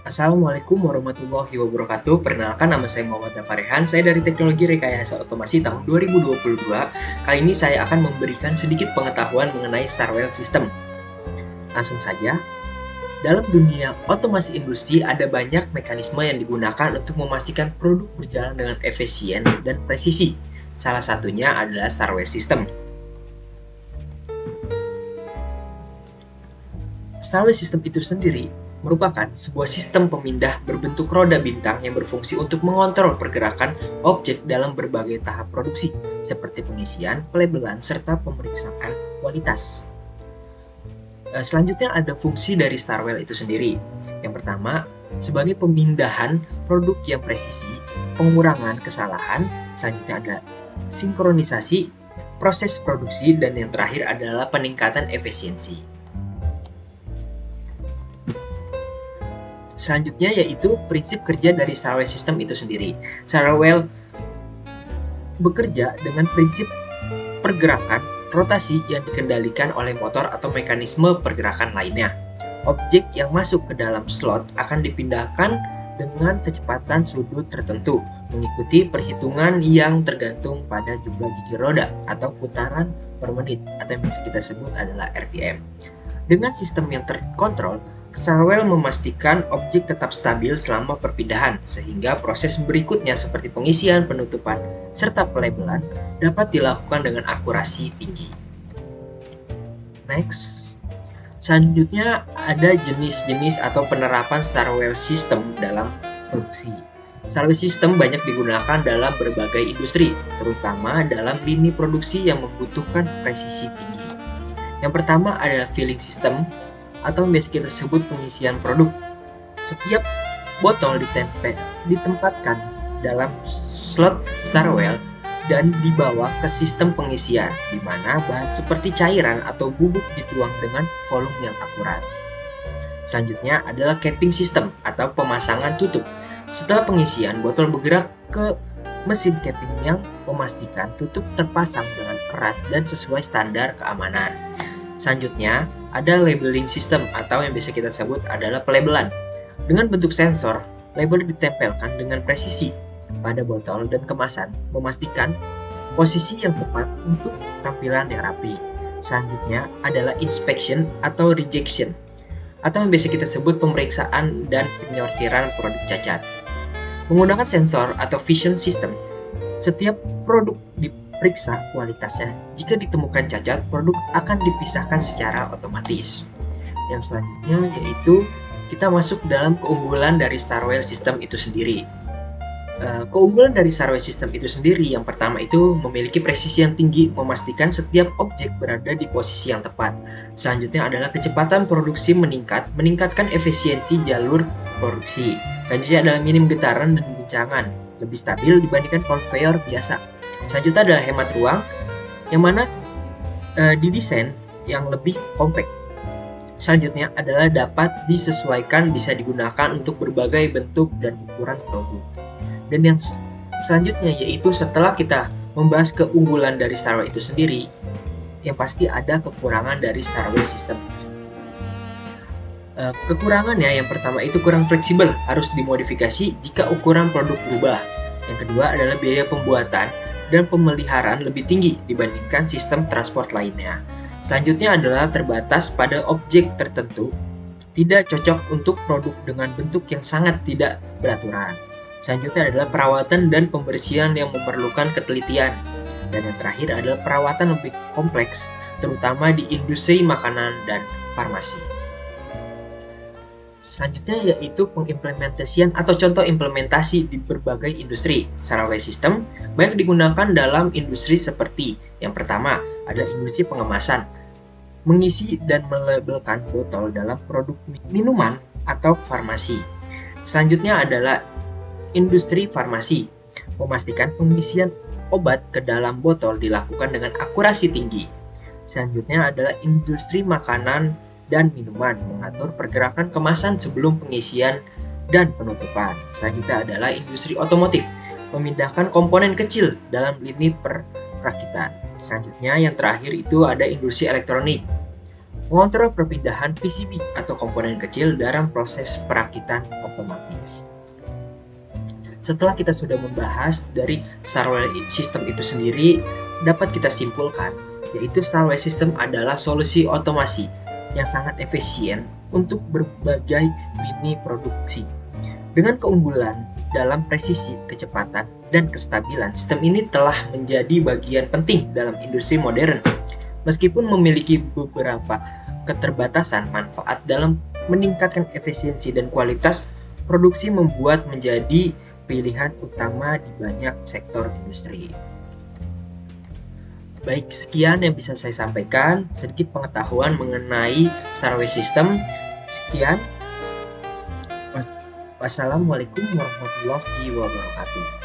Assalamualaikum warahmatullahi wabarakatuh. Perkenalkan, nama saya Muhammad Nafarehan. Saya dari Teknologi Rekayasa Otomasi tahun 2022. Kali ini saya akan memberikan sedikit pengetahuan mengenai Starwell System. Langsung saja. Dalam dunia otomasi industri ada banyak mekanisme yang digunakan untuk memastikan produk berjalan dengan efisien dan presisi. Salah satunya adalah Starwell System. Starwell System itu sendiri merupakan sebuah sistem pemindah berbentuk roda bintang yang berfungsi untuk mengontrol pergerakan objek dalam berbagai tahap produksi, seperti pengisian, pelabelan, serta pemeriksaan kualitas. Selanjutnya ada fungsi dari Starwell itu sendiri. Yang pertama, sebagai pemindahan produk yang presisi, pengurangan kesalahan, selanjutnya ada sinkronisasi, proses produksi, dan yang terakhir adalah peningkatan efisiensi. Selanjutnya yaitu prinsip kerja dari Starwell System itu sendiri. Starwell bekerja dengan prinsip pergerakan rotasi yang dikendalikan oleh motor atau mekanisme pergerakan lainnya. Objek yang masuk ke dalam slot akan dipindahkan dengan kecepatan sudut tertentu, mengikuti perhitungan yang tergantung pada jumlah gigi roda atau putaran per menit, atau yang bisa kita sebut adalah RPM. Dengan sistem yang terkontrol, Starwell memastikan objek tetap stabil selama perpindahan, sehingga proses berikutnya seperti pengisian, penutupan, serta pelabelan dapat dilakukan dengan akurasi tinggi. Next. Selanjutnya ada jenis-jenis atau penerapan Starwell System dalam produksi. Starwell System banyak digunakan dalam berbagai industri, terutama dalam lini produksi yang membutuhkan presisi tinggi. Yang pertama adalah filling system, atau yang biasa kita sebut pengisian produk. Setiap botol ditempatkan dalam slot Starwell dan dibawa ke sistem pengisian, di mana bahan seperti cairan atau bubuk dituang dengan volume yang akurat. Selanjutnya adalah capping system atau pemasangan tutup. Setelah pengisian, botol bergerak ke mesin capping yang memastikan tutup terpasang dengan erat dan sesuai standar keamanan. Selanjutnya, ada labeling system atau yang bisa kita sebut adalah pelabelan. Dengan bentuk sensor, label ditempelkan dengan presisi pada botol dan kemasan, memastikan posisi yang tepat untuk tampilan yang rapi. Selanjutnya adalah inspection atau rejection, atau yang biasa kita sebut pemeriksaan dan penyortiran produk cacat. Menggunakan sensor atau vision system, setiap produk diperiksa kualitasnya. Jika ditemukan cacat, produk akan dipisahkan secara otomatis. Yang selanjutnya yaitu kita masuk dalam keunggulan dari Starwell System itu sendiri. Keunggulan dari Starwell System itu sendiri, yang pertama itu memiliki presisi yang tinggi, memastikan setiap objek berada di posisi yang tepat. Selanjutnya adalah kecepatan produksi meningkatkan efisiensi jalur produksi. Selanjutnya adalah minim getaran dan guncangan, lebih stabil dibandingkan konveyor biasa. Selanjutnya adalah hemat ruang, yang mana didesain yang lebih kompak. Selanjutnya adalah dapat disesuaikan, bisa digunakan untuk berbagai bentuk dan ukuran produk. Dan yang selanjutnya yaitu setelah kita membahas keunggulan dari Starwell itu sendiri, yang pasti ada kekurangan dari Starwell System. Kekurangannya yang pertama itu kurang fleksibel, harus dimodifikasi jika ukuran produk berubah. Yang kedua adalah biaya pembuatan dan pemeliharaan lebih tinggi dibandingkan sistem transport lainnya. Selanjutnya adalah terbatas pada objek tertentu, tidak cocok untuk produk dengan bentuk yang sangat tidak beraturan. Selanjutnya adalah perawatan dan pembersihan yang memerlukan ketelitian. Dan yang terakhir adalah perawatan lebih kompleks, terutama di industri makanan dan farmasi. Selanjutnya yaitu pengimplementasian atau contoh implementasi di berbagai industri. Starwell System banyak digunakan dalam industri seperti yang pertama ada industri pengemasan, mengisi dan melabelkan botol dalam produk minuman atau farmasi. Selanjutnya adalah industri farmasi, memastikan pengisian obat ke dalam botol dilakukan dengan akurasi tinggi. Selanjutnya adalah industri makanan dan minuman, mengatur pergerakan kemasan sebelum pengisian dan penutupan. Selanjutnya adalah industri otomotif, memindahkan komponen kecil dalam lini perakitan. Selanjutnya yang terakhir itu ada industri elektronik, mengontrol perpindahan PCB atau komponen kecil dalam proses perakitan otomatis. Setelah kita sudah membahas dari Sarwell system itu sendiri, dapat kita simpulkan, yaitu Sarwell system adalah solusi otomasi yang sangat efisien untuk berbagai lini produksi. Dengan keunggulan dalam presisi, kecepatan, dan kestabilan, sistem ini telah menjadi bagian penting dalam industri modern. Meskipun memiliki beberapa keterbatasan, manfaat dalam meningkatkan efisiensi dan kualitas produksi membuat menjadi pilihan utama di banyak sektor industri. Baik, sekian yang bisa saya sampaikan, sedikit pengetahuan mengenai Sarwell system. Sekian. Wassalamualaikum warahmatullahi wabarakatuh.